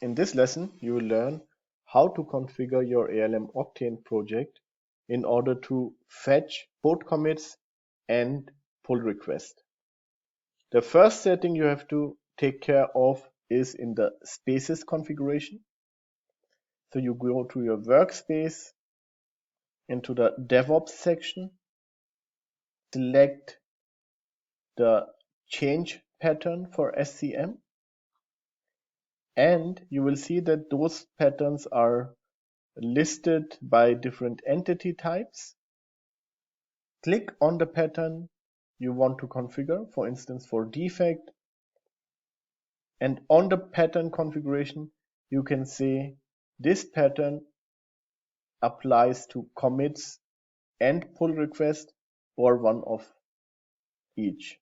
In this lesson, you will learn how to configure your ALM Octane project in order to fetch code commits and pull requests. The first setting you have to take care of is in the spaces configuration. So you go to your workspace, into the DevOps section, select the change pattern for SCM, and you will see that those patterns are listed by different entity types. Click on the pattern you want to configure, for instance for defect, and on the pattern configuration you can say this pattern applies to commits and pull request or one of each.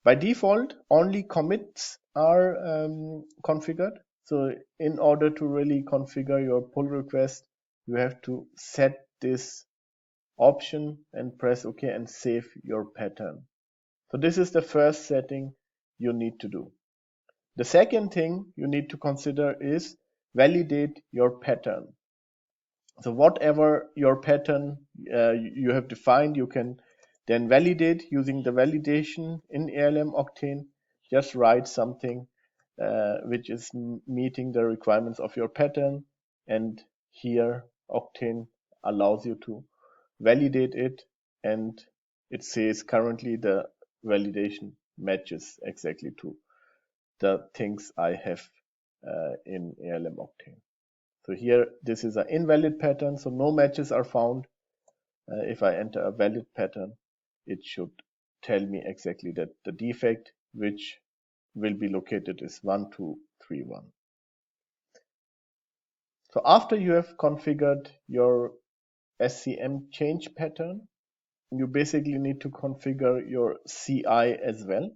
By default, only commits are configured. So in order to really configure your pull request, you have to set this option and press OK and save your pattern. So this is the first setting you need to do. The second thing you need to consider is validate your pattern. So whatever your pattern you have defined, you can then validate using the validation in ALM Octane. Just write something which is meeting the requirements of your pattern, and here Octane allows you to validate it, and it says currently the validation matches exactly to the things I have in ALM Octane. So here this is an invalid pattern, so no matches are found. If I enter a valid pattern, it should tell me exactly that the defect which will be located is 1231. So after you have configured your SCM change pattern, you basically need to configure your CI as well.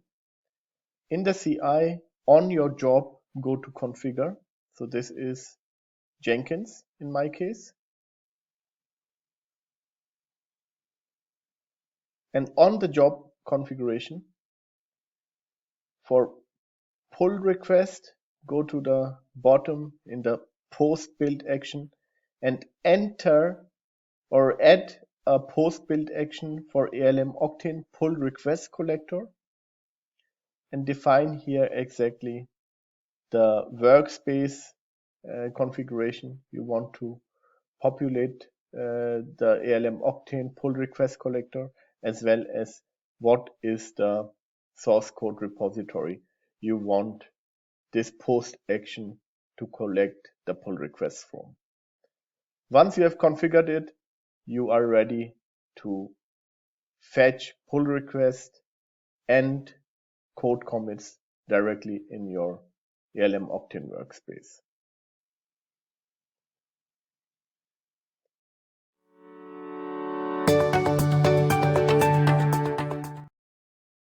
In the CI, on your job, go to configure. So this is Jenkins in my case. And on the job configuration, for pull request, go to the bottom in the post build action and enter or add a post build action for ALM Octane pull request collector, and define here exactly the workspace configuration you want to populate the ALM Octane pull request collector, as well as what is the source code repository you want this post action to collect the pull request from. Once you have configured it, you are ready to fetch pull request and code commits directly in your ALM Octane workspace.